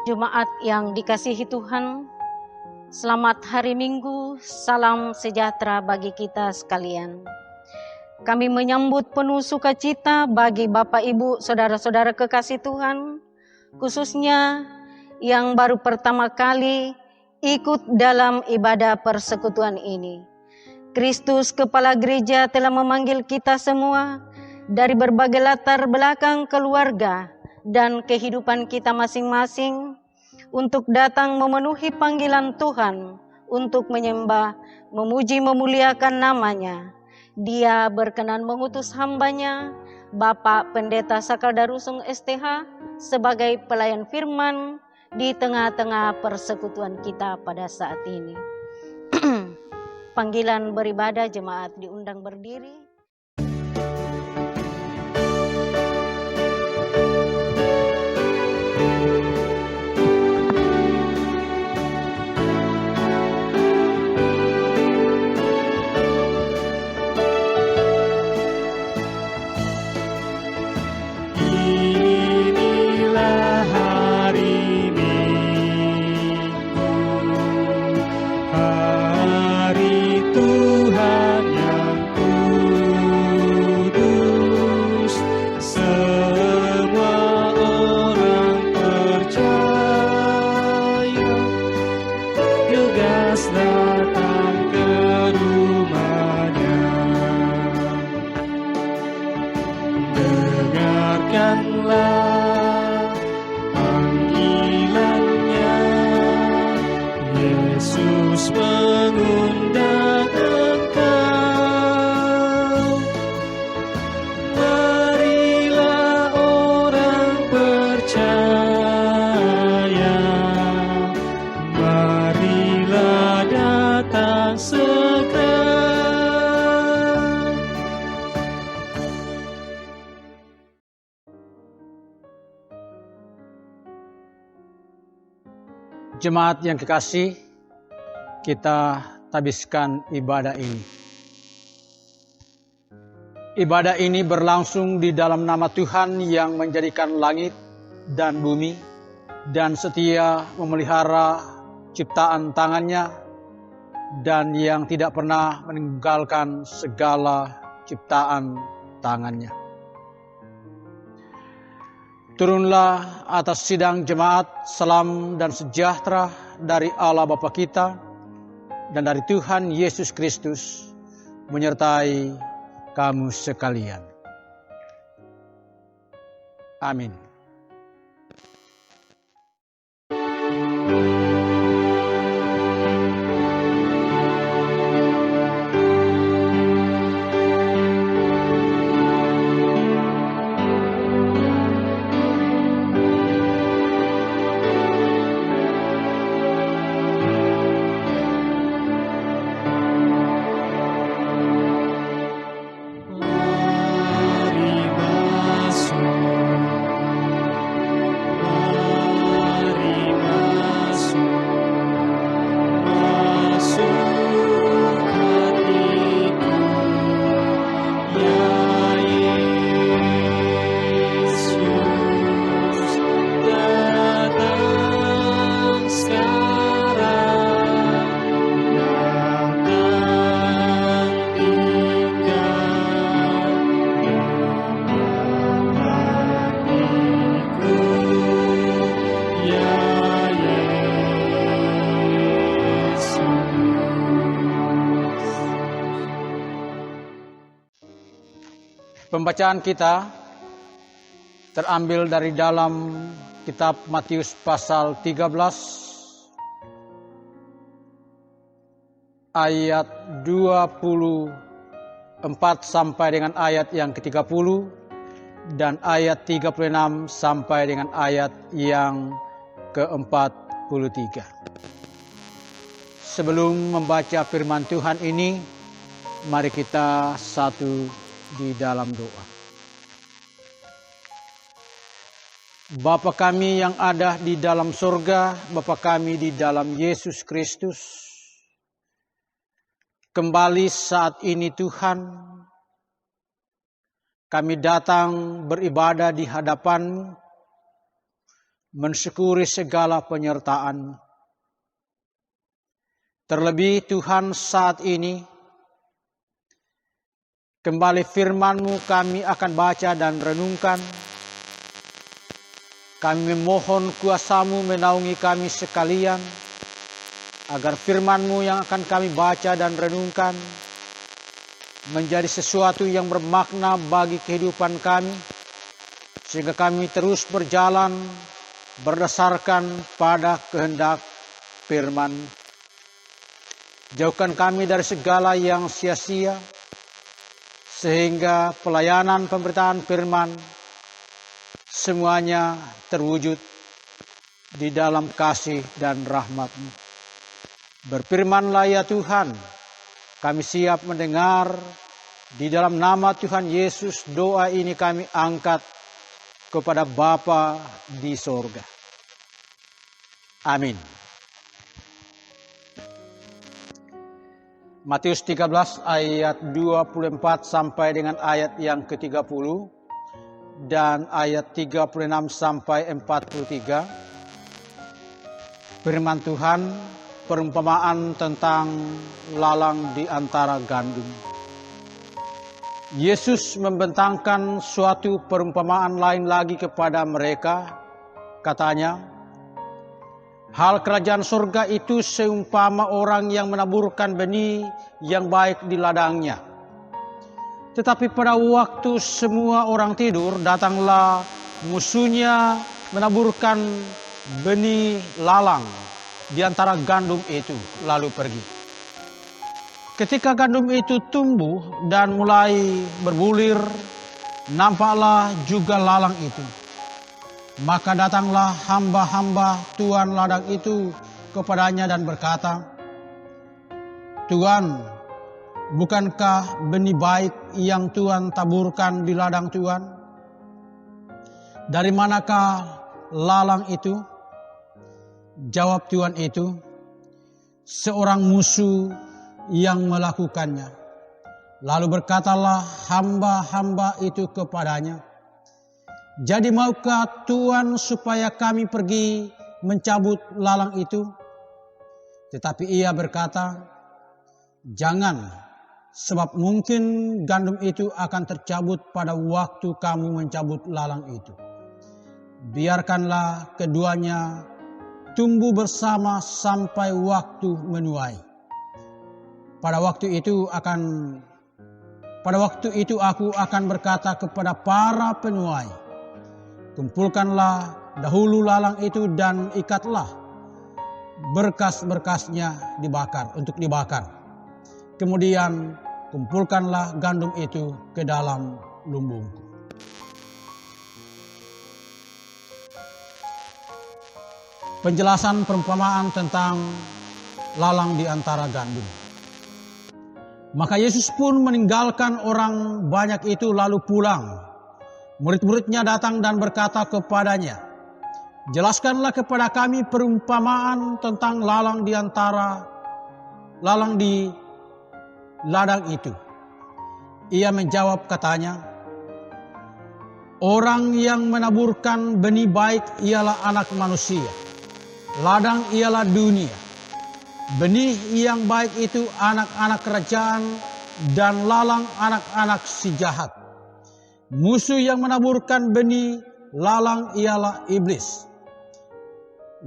Jemaat yang dikasihi Tuhan, selamat hari Minggu, salam sejahtera bagi kita sekalian. Kami menyambut penuh sukacita bagi Bapak Ibu, Saudara-saudara kekasih Tuhan, khususnya yang baru pertama kali ikut dalam ibadah persekutuan ini. Kristus Kepala Gereja telah memanggil kita semua dari berbagai latar belakang keluarga dan kehidupan kita masing-masing untuk datang memenuhi panggilan Tuhan untuk menyembah, memuji, memuliakan namanya. Dia berkenan mengutus hambanya, Bapak Pendeta Sakal Darusung STH, sebagai pelayan firman di tengah-tengah persekutuan kita pada saat ini. Panggilan beribadah, jemaat diundang berdiri. Jemaat yang kekasih, kita habiskan ibadah ini. Ibadah ini berlangsung di dalam nama Tuhan yang menjadikan langit dan bumi dan setia memelihara ciptaan tangannya dan yang tidak pernah meninggalkan segala ciptaan tangannya. Turunlah atas sidang jemaat salam dan sejahtera dari Allah Bapa kita dan dari Tuhan Yesus Kristus menyertai kamu sekalian. Amin. Pembacaan kita terambil dari dalam kitab Matius pasal 13 ayat 24 sampai dengan ayat yang ke-30 dan ayat 36 sampai dengan ayat yang ke-43. Sebelum membaca firman Tuhan ini, mari kita satu di dalam doa. Bapa kami yang ada di dalam surga, Bapa kami di dalam Yesus Kristus, kembali saat ini Tuhan, kami datang beribadah di hadapan-Mu mensyukuri segala penyertaan. Terlebih Tuhan, saat ini kembali firman-Mu kami akan baca dan renungkan. Kami memohon kuasa-Mu menaungi kami sekalian, agar firman-Mu yang akan kami baca dan renungkan menjadi sesuatu yang bermakna bagi kehidupan kami, sehingga kami terus berjalan berdasarkan pada kehendak firman. Jauhkan kami dari segala yang sia-sia, sehingga pelayanan pemberitaan firman semuanya terwujud di dalam kasih dan rahmat-Mu. Berfirmanlah ya Tuhan, kami siap mendengar. Di dalam nama Tuhan Yesus doa ini kami angkat kepada Bapa di sorga. Amin. Matius 13 ayat 24 sampai dengan ayat yang ke-30 dan ayat 36 sampai 43. Firman Tuhan, perumpamaan tentang lalang di antara gandum. Yesus membentangkan suatu perumpamaan lain lagi kepada mereka. Katanya, hal kerajaan surga itu seumpama orang yang menaburkan benih yang baik di ladangnya. Tetapi pada waktu semua orang tidur, datanglah musuhnya menaburkan benih lalang di antara gandum itu, lalu pergi. Ketika gandum itu tumbuh dan mulai berbulir, nampaklah juga lalang itu. Maka datanglah hamba-hamba tuan ladang itu kepadanya dan berkata, Tuan, bukankah benih baik yang Tuan taburkan di ladang Tuan? Dari manakah lalang itu? Jawab Tuan itu, seorang musuh yang melakukannya. Lalu berkatalah hamba-hamba itu kepadanya, jadi maukah Tuan supaya kami pergi mencabut lalang itu? Tetapi ia berkata, jangan, sebab mungkin gandum itu akan tercabut pada waktu kamu mencabut lalang itu. Biarkanlah keduanya tumbuh bersama sampai waktu menuai. Pada waktu itu aku akan berkata kepada para penuai, kumpulkanlah dahulu lalang itu dan ikatlah berkas-berkasnya untuk dibakar. Kemudian kumpulkanlah gandum itu ke dalam lumbungku. Penjelasan perumpamaan tentang lalang di antara gandum. Maka Yesus pun meninggalkan orang banyak itu lalu pulang. Murid-muridnya datang dan berkata kepadanya, jelaskanlah kepada kami perumpamaan tentang lalang di ladang itu. Ia menjawab katanya, orang yang menaburkan benih baik ialah anak manusia. Ladang ialah dunia. Benih yang baik itu anak-anak kerajaan dan lalang anak-anak si jahat. Musuh yang menaburkan benih lalang ialah iblis.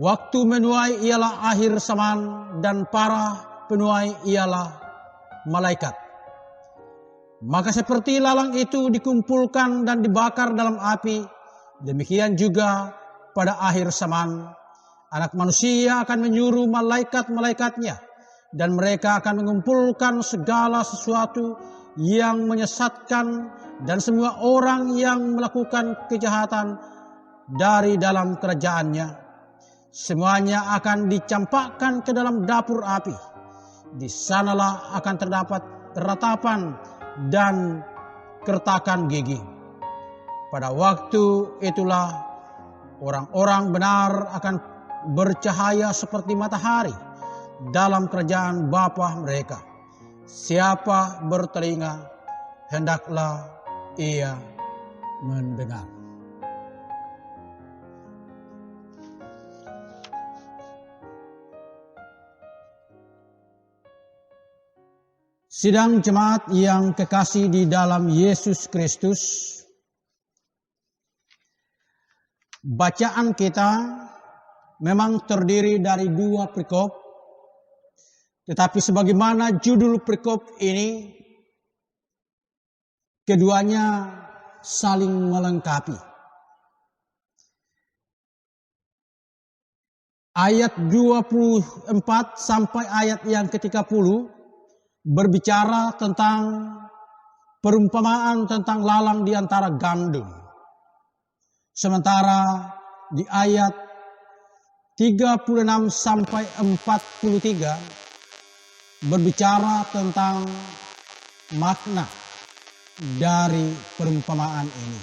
Waktu menuai ialah akhir zaman dan para penuai ialah malaikat. Maka seperti lalang itu dikumpulkan dan dibakar dalam api, demikian juga pada akhir zaman Anak manusia akan menyuruh malaikat-malaikatnya dan mereka akan mengumpulkan segala sesuatu yang menyesatkan dan semua orang yang melakukan kejahatan dari dalam kerajaannya. Semuanya akan dicampakkan ke dalam dapur api. Di sanalah akan terdapat ratapan dan kertakan gigi. Pada waktu itulah orang-orang benar akan bercahaya seperti matahari dalam kerajaan Bapa mereka. Siapa bertelinga, hendaklah ia mendengar. Sidang jemaat yang kekasih di dalam Yesus Kristus, bacaan kita memang terdiri dari 2 perikop, tetapi sebagaimana judul perikop ini, keduanya saling melengkapi. Ayat 24 sampai ayat yang ke-30 berbicara tentang perumpamaan tentang lalang di antara gandum. Sementara di ayat 36 sampai 43 berbicara tentang makna dari perumpamaan ini.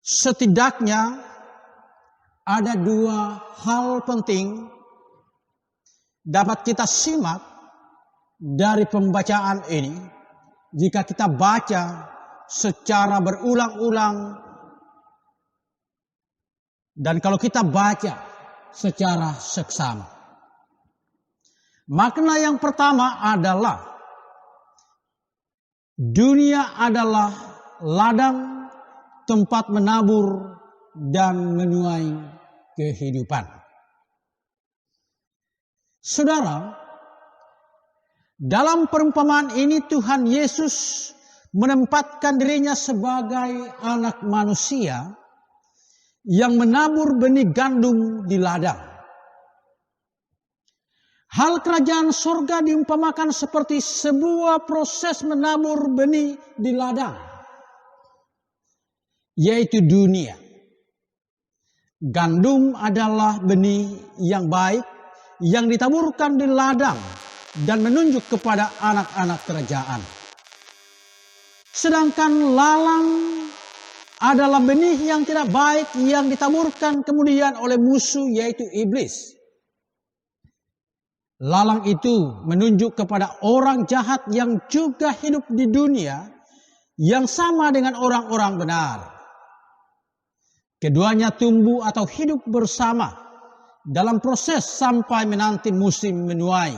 Setidaknya ada 2 hal penting dapat kita simak dari pembacaan ini jika kita baca secara berulang-ulang dan kalau kita baca secara seksama. Makna yang pertama adalah dunia adalah ladang tempat menabur dan menuai kehidupan. Saudara, dalam perumpamaan ini Tuhan Yesus menempatkan dirinya sebagai anak manusia yang menabur benih gandum di ladang. Hal kerajaan surga diumpamakan seperti sebuah proses menabur benih di ladang, yaitu dunia. Gandum adalah benih yang baik yang ditaburkan di ladang dan menunjuk kepada anak-anak kerajaan. Sedangkan lalang adalah benih yang tidak baik yang ditaburkan kemudian oleh musuh, yaitu iblis. Lalang itu menunjuk kepada orang jahat yang juga hidup di dunia yang sama dengan orang-orang benar. Keduanya tumbuh atau hidup bersama dalam proses sampai menanti musim menuai,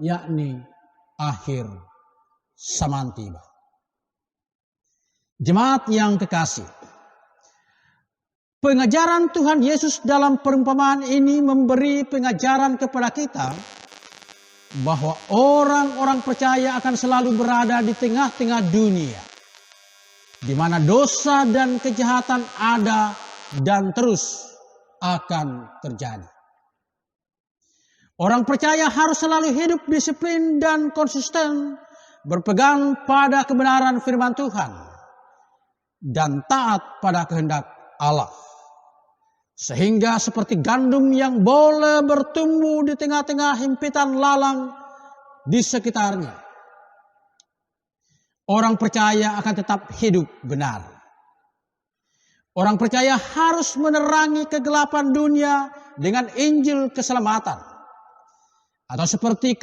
yakni akhir zaman tiba. Jemaat yang kekasih, pengajaran Tuhan Yesus dalam perumpamaan ini memberi pengajaran kepada kita bahwa orang-orang percaya akan selalu berada di tengah-tengah dunia, di mana dosa dan kejahatan ada dan terus akan terjadi. Orang percaya harus selalu hidup disiplin dan konsisten, berpegang pada kebenaran firman Tuhan, dan taat pada kehendak Allah. Sehingga seperti gandum yang boleh bertumbuh di tengah-tengah himpitan lalang di sekitarnya, orang percaya akan tetap hidup benar. Orang percaya harus menerangi kegelapan dunia dengan Injil keselamatan. Atau seperti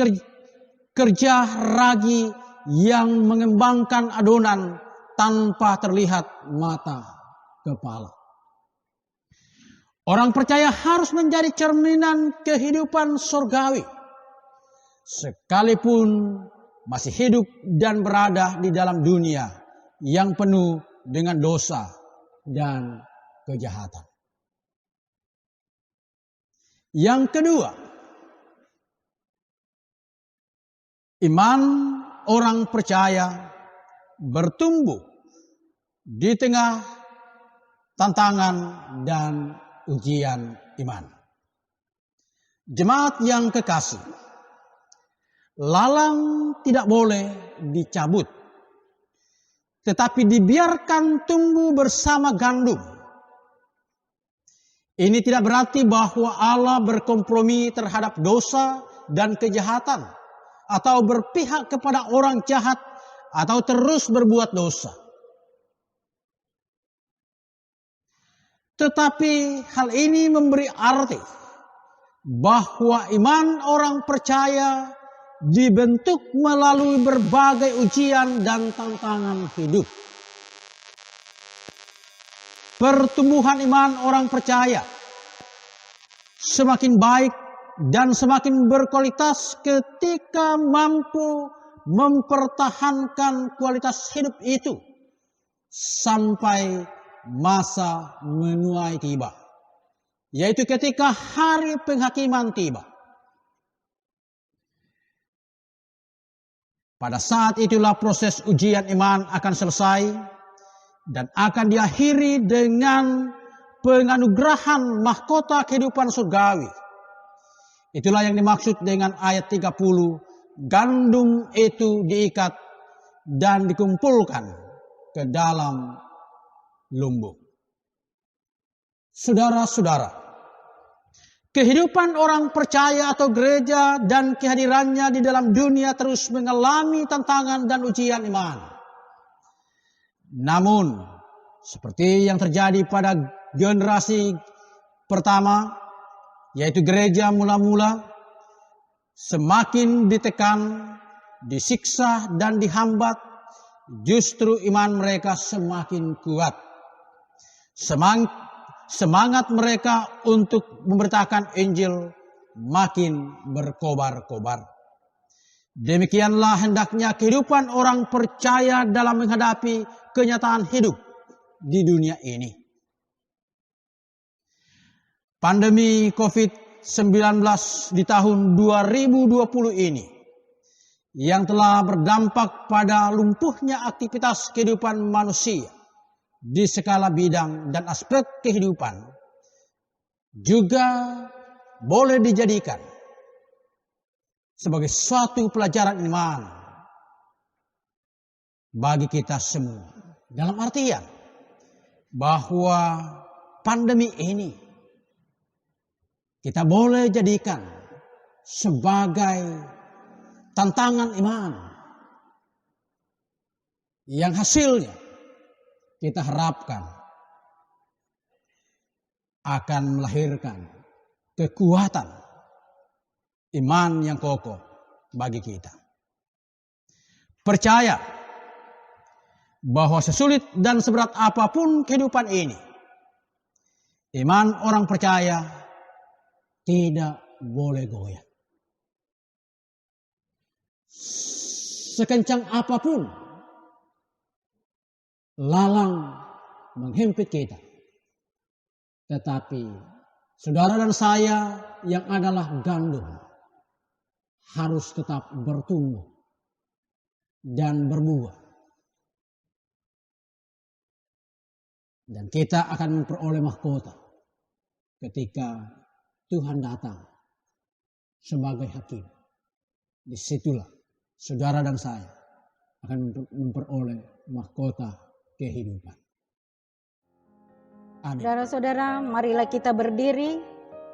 kerja ragi yang mengembangkan adonan tanpa terlihat mata kepala. Orang percaya harus menjadi cerminan kehidupan surgawi, sekalipun masih hidup dan berada di dalam dunia yang penuh dengan dosa dan kejahatan. Yang kedua, iman orang percaya bertumbuh di tengah tantangan dan ujian iman. Jemaat yang kekasih, lalang tidak boleh dicabut, tetapi dibiarkan tumbuh bersama gandum. Ini tidak berarti bahwa Allah berkompromi terhadap dosa dan kejahatan, atau berpihak kepada orang jahat, atau terus berbuat dosa. Tetapi hal ini memberi arti bahwa iman orang percaya dibentuk melalui berbagai ujian dan tantangan hidup. Pertumbuhan iman orang percaya semakin baik dan semakin berkualitas ketika mampu mempertahankan kualitas hidup itu sampai masa menuai tiba, yaitu ketika hari penghakiman tiba. Pada saat itulah proses ujian iman akan selesai dan akan diakhiri dengan penganugerahan mahkota kehidupan surgawi. Itulah yang dimaksud dengan ayat 30, gandum itu diikat dan dikumpulkan ke dalam lumbung. Saudara-saudara, kehidupan orang percaya atau gereja dan kehadirannya di dalam dunia terus mengalami tantangan dan ujian iman. Namun, seperti yang terjadi pada generasi pertama, yaitu gereja mula-mula, semakin ditekan, disiksa dan dihambat, justru iman mereka semakin kuat. Semangat mereka untuk memberitakan Injil makin berkobar-kobar. Demikianlah hendaknya kehidupan orang percaya dalam menghadapi kenyataan hidup di dunia ini. Pandemi COVID-19 di tahun 2020 ini yang telah berdampak pada lumpuhnya aktivitas kehidupan manusia di skala bidang dan aspek kehidupan juga boleh dijadikan sebagai suatu pelajaran iman bagi kita semua. Dalam artian bahwa pandemi ini kita boleh jadikan sebagai tantangan iman yang hasilnya kita harapkan akan melahirkan kekuatan iman yang kokoh bagi kita. Percaya bahwa sesulit dan seberat apapun kehidupan ini, iman orang percaya tidak boleh goyah. Sekencang apapun lalang menghimpit kita, tetapi saudara dan saya yang adalah gandum harus tetap bertumbuh dan berbuah, dan kita akan memperoleh mahkota ketika Tuhan datang sebagai hakim. Disitulah saudara dan saya akan memperoleh mahkota kehidupan. Amin. Saudara-saudara, marilah kita berdiri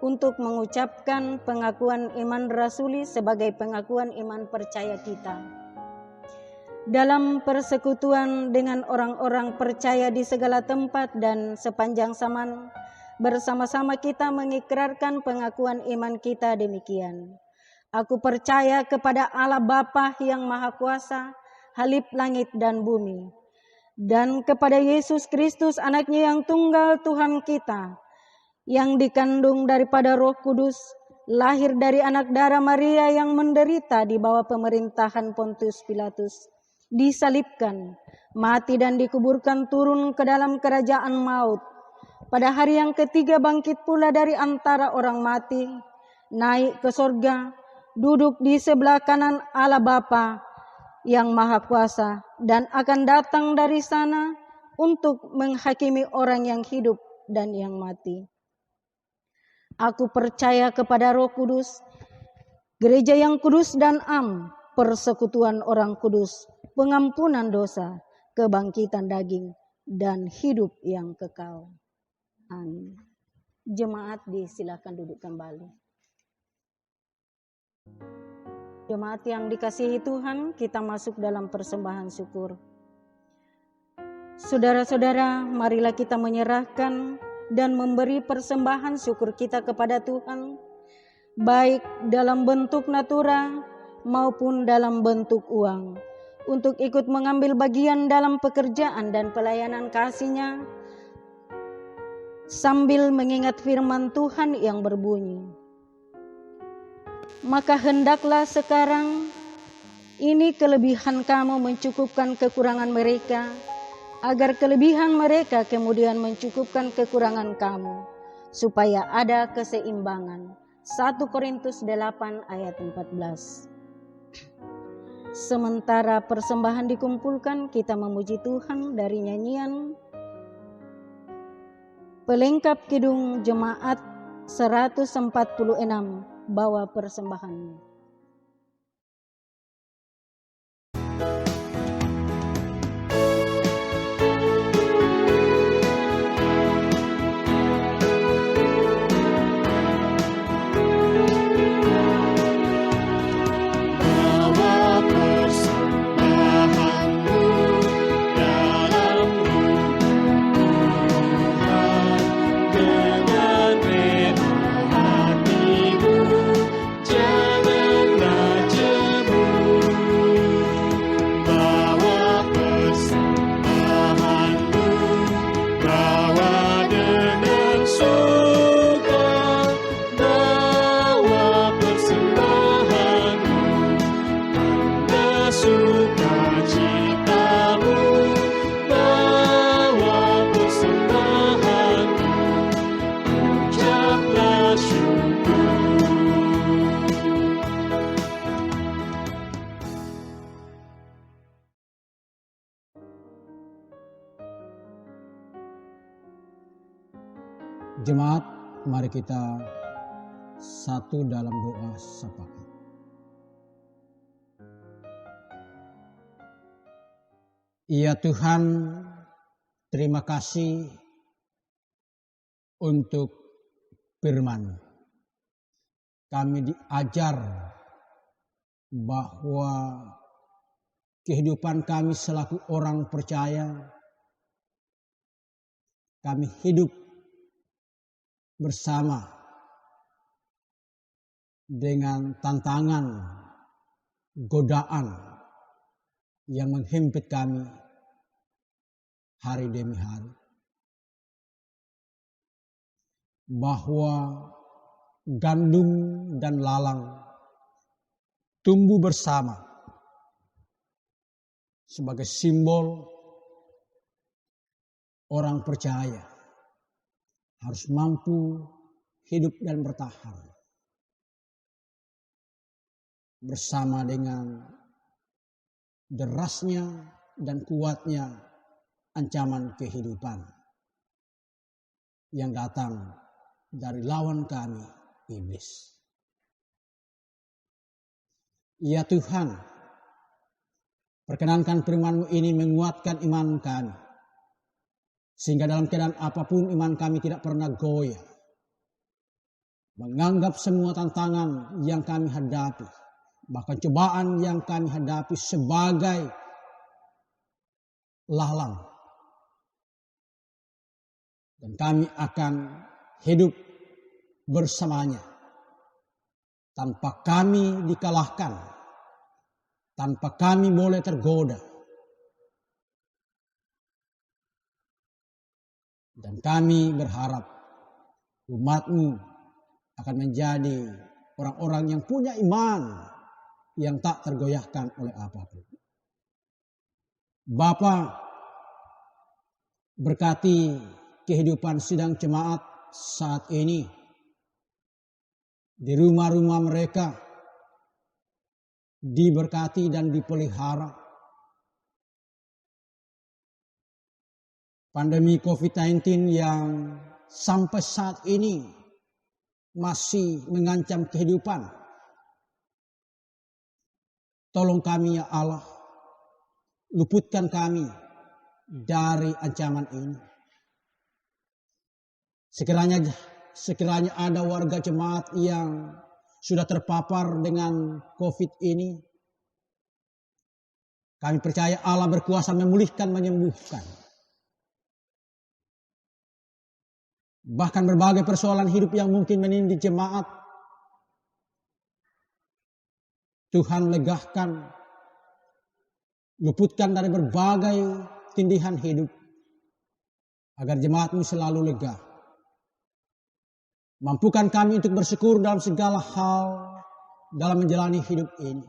untuk mengucapkan pengakuan iman rasuli sebagai pengakuan iman percaya kita. Dalam persekutuan dengan orang-orang percaya di segala tempat dan sepanjang zaman, bersama-sama kita mengikrarkan pengakuan iman kita demikian. Aku percaya kepada Allah Bapa yang Maha Kuasa, Halif langit dan bumi, dan kepada Yesus Kristus anaknya yang tunggal Tuhan kita, yang dikandung daripada Roh Kudus, lahir dari anak darah Maria yang menderita di bawah pemerintahan Pontius Pilatus, disalibkan, mati dan dikuburkan, turun ke dalam kerajaan maut. Pada hari yang ketiga bangkit pula dari antara orang mati, naik ke sorga, duduk di sebelah kanan Allah Bapa yang Maha Kuasa, dan akan datang dari sana untuk menghakimi orang yang hidup dan yang mati. Aku percaya kepada Roh Kudus, gereja yang kudus dan am, persekutuan orang kudus, pengampunan dosa, kebangkitan daging, dan hidup yang kekal. Amin. Jemaat disilakan duduk kembali. Jemaat yang dikasihi Tuhan, kita masuk dalam persembahan syukur. Saudara-saudara, marilah kita menyerahkan dan memberi persembahan syukur kita kepada Tuhan, baik dalam bentuk natura maupun dalam bentuk uang, untuk ikut mengambil bagian dalam pekerjaan dan pelayanan kasih-Nya, sambil mengingat firman Tuhan yang berbunyi, Maka hendaklah sekarang ini kelebihan kamu mencukupkan kekurangan mereka, agar kelebihan mereka kemudian mencukupkan kekurangan kamu, supaya ada keseimbangan. 1 Korintus 8 ayat 14. Sementara persembahan dikumpulkan, kita memuji Tuhan dari nyanyian pelengkap kidung jemaat 146, bawa persembahanmu. Jemaat, mari kita satu dalam doa sepakat. Ya Tuhan, terima kasih untuk firman. Kami diajar bahwa kehidupan kami selaku orang percaya, kami hidup bersama dengan tantangan, godaan yang menghimpit kami hari demi hari. Bahwa gandum dan lalang tumbuh bersama sebagai simbol orang percaya harus mampu hidup dan bertahan bersama dengan derasnya dan kuatnya ancaman kehidupan yang datang dari lawan kami, iblis. Ya Tuhan, perkenankan firman-Mu ini menguatkan iman kami, sehingga dalam keadaan apapun iman kami tidak pernah goyah. Menganggap semua tantangan yang kami hadapi, bahkan cobaan yang kami hadapi sebagai lalang. Dan kami akan hidup bersamanya tanpa kami dikalahkan, tanpa kami boleh tergoda. Dan kami berharap umat-Mu akan menjadi orang-orang yang punya iman yang tak tergoyahkan oleh apapun. Bapa, berkati kehidupan sidang jemaat saat ini di rumah-rumah mereka, diberkati dan dipelihara. Pandemi COVID-19 yang sampai saat ini masih mengancam kehidupan. Tolong kami ya Allah, luputkan kami dari ancaman ini. Sekiranya ada warga jemaat yang sudah terpapar dengan COVID ini, kami percaya Allah berkuasa memulihkan, menyembuhkan. Bahkan berbagai persoalan hidup yang mungkin menindih jemaat, Tuhan legahkan, luputkan dari berbagai tindihan hidup, agar jemaat-Mu selalu lega. Mampukan kami untuk bersyukur dalam segala hal, dalam menjalani hidup ini.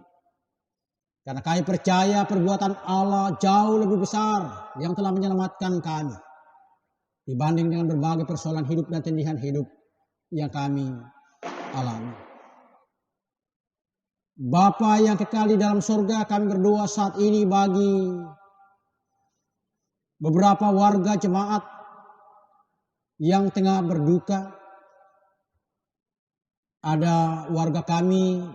Karena kami percaya perbuatan Allah jauh lebih besar yang telah menyelamatkan kami dibanding dengan berbagai persoalan hidup dan tindihan hidup yang kami alami. Bapa yang kekal di dalam surga, kami berdoa saat ini bagi beberapa warga jemaat yang tengah berduka. Ada warga kami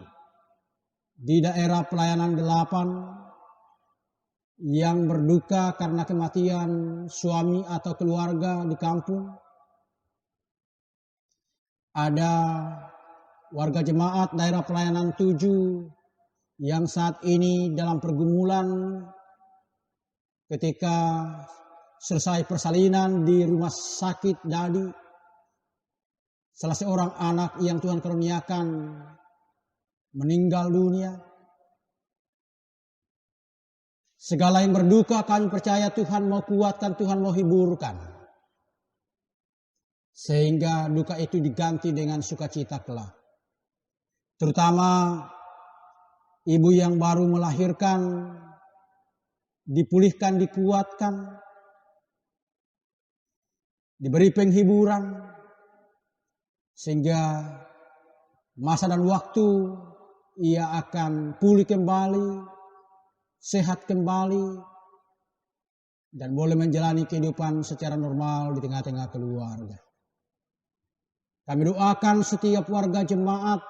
di daerah pelayanan 8 yang berduka karena kematian suami atau keluarga di kampung. Ada warga jemaat daerah pelayanan 7 yang saat ini dalam pergumulan ketika selesai persalinan di rumah sakit Dadi. Salah seorang anak yang Tuhan karuniakan meninggal dunia. Segala yang berduka kami percaya Tuhan mau kuatkan, Tuhan mau hiburkan. Sehingga duka itu diganti dengan sukacita kelak. Terutama ibu yang baru melahirkan, dipulihkan, dikuatkan, diberi penghiburan. Sehingga masa dan waktu ia akan pulih kembali, sehat kembali, dan boleh menjalani kehidupan secara normal di tengah-tengah keluarga. Kami doakan setiap warga jemaat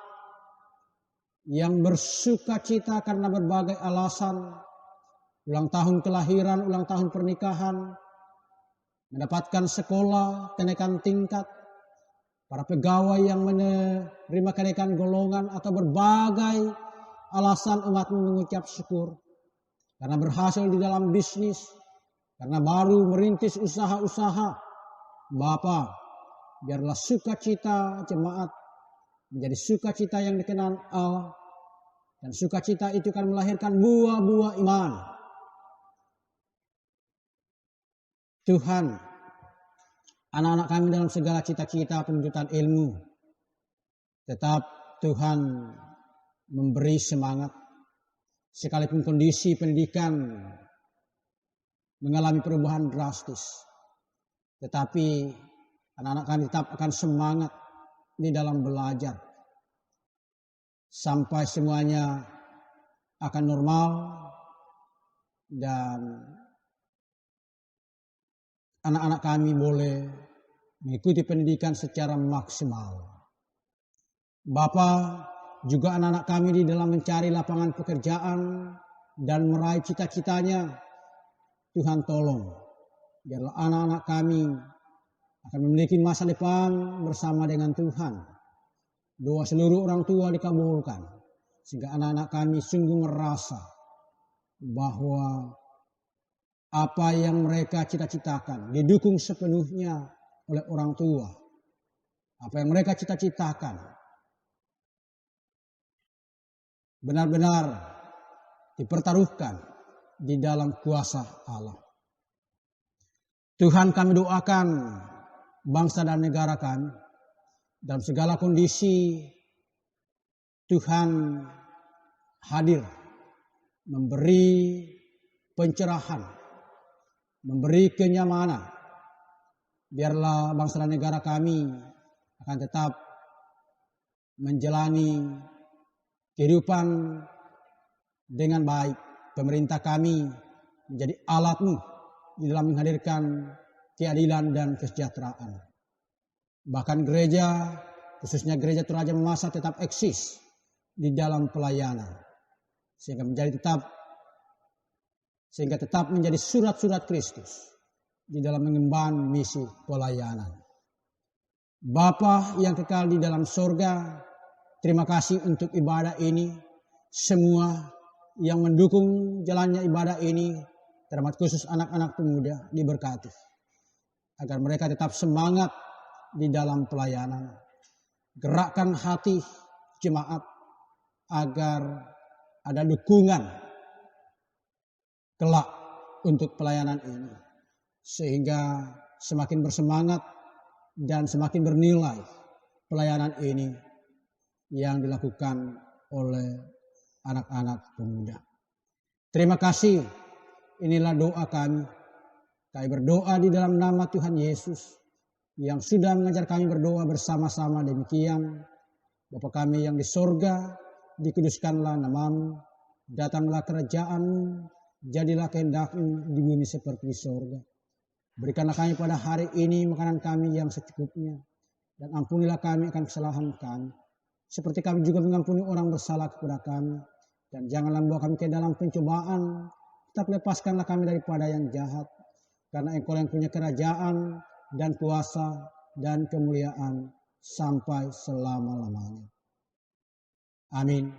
yang bersuka cita karena berbagai alasan, ulang tahun kelahiran, ulang tahun pernikahan, mendapatkan sekolah, kenaikan tingkat, para pegawai yang menerima kenaikan golongan atau berbagai alasan umat mengucap syukur. Karena berhasil di dalam bisnis, karena baru merintis usaha-usaha. Bapa, biarlah sukacita jemaat menjadi sukacita yang dikenal Allah. Dan sukacita itu akan melahirkan buah-buah iman. Tuhan, anak-anak kami dalam segala cita-cita penuntutan ilmu, tetap Tuhan memberi semangat. Sekalipun kondisi pendidikan mengalami perubahan drastis, tetapi anak-anak kami tetap akan semangat di dalam belajar. Sampai semuanya akan normal dan anak-anak kami boleh mengikuti pendidikan secara maksimal. Bapa, juga anak-anak kami di dalam mencari lapangan pekerjaan dan meraih cita-citanya. Tuhan tolong, biarlah anak-anak kami akan memiliki masa depan bersama dengan Tuhan. Doa seluruh orang tua dikabulkan, sehingga anak-anak kami sungguh merasa bahwa apa yang mereka cita-citakan didukung sepenuhnya oleh orang tua. Apa yang mereka cita-citakan benar-benar dipertaruhkan di dalam kuasa Allah. Tuhan, kami doakan bangsa dan negara kami dalam segala kondisi. Tuhan hadir memberi pencerahan, memberi kenyamanan. Biarlah bangsa dan negara kami akan tetap menjalani kehidupan dengan baik. Pemerintah kami menjadi alat-Mu di dalam menghadirkan keadilan dan kesejahteraan. Bahkan gereja, khususnya gereja Toraja Mamasa, tetap eksis di dalam pelayanan. Sehingga tetap menjadi surat-surat Kristus di dalam mengemban misi pelayanan. Bapa yang kekal di dalam surga, terima kasih untuk ibadah ini. Semua yang mendukung jalannya ibadah ini, termasuk khusus anak-anak pemuda, diberkati. Agar mereka tetap semangat di dalam pelayanan. Gerakkan hati jemaat agar ada dukungan kelak untuk pelayanan ini. Sehingga semakin bersemangat dan semakin bernilai pelayanan ini yang dilakukan oleh anak-anak pemuda. Terima kasih, inilah doa kami. Kami berdoa di dalam nama Tuhan Yesus yang sudah mengajar kami berdoa bersama-sama demikian. Bapa kami yang di sorga, dikuduskanlah namamu, datanglah kerajaan-Mu, jadilah kehendak-Mu di bumi seperti di sorga. Berikanlah kami pada hari ini makanan kami yang secukupnya, dan ampunilah kami akan kesalahan kami, seperti kami juga mengampuni orang bersalah kepada kami. Dan janganlah membawa kami ke dalam pencobaan, tetapi lepaskanlah kami daripada yang jahat. Karena Engkau yang punya kerajaan dan kuasa dan kemuliaan sampai selama-lamanya. Amin.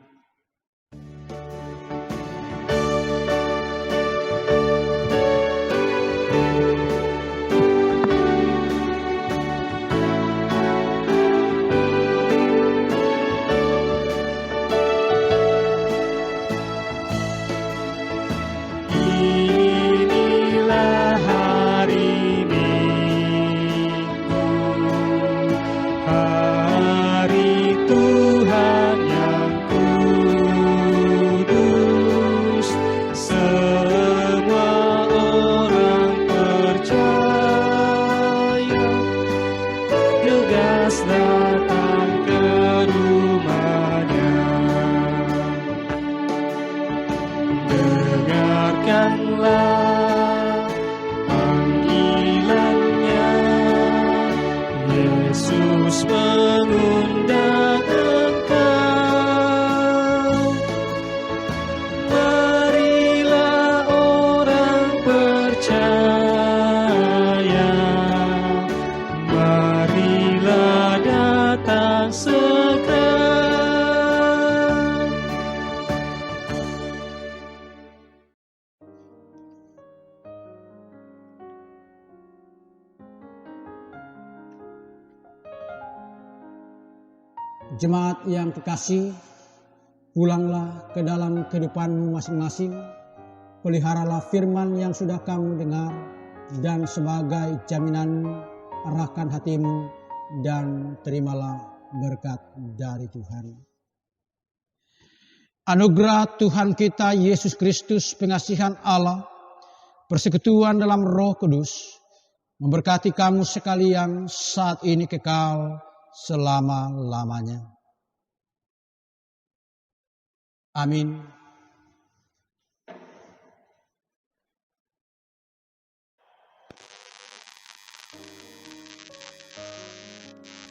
Jemaat yang kekasih, pulanglah ke dalam kehidupanmu masing-masing. Peliharalah firman yang sudah kamu dengar, dan sebagai jaminanmu, arahkan hatimu dan terimalah berkat dari Tuhan. Anugerah Tuhan kita Yesus Kristus, pengasihan Allah, persekutuan dalam Roh Kudus, memberkati kamu sekalian saat ini kekal selama-lamanya. Amin.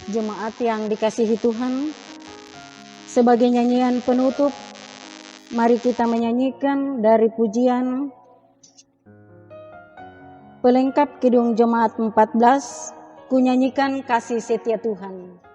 Jemaat yang dikasihi Tuhan, sebagai nyanyian penutup, mari kita menyanyikan dari pujian pelengkap Kidung Jemaat 14, ku nyanyikan kasih setia Tuhan.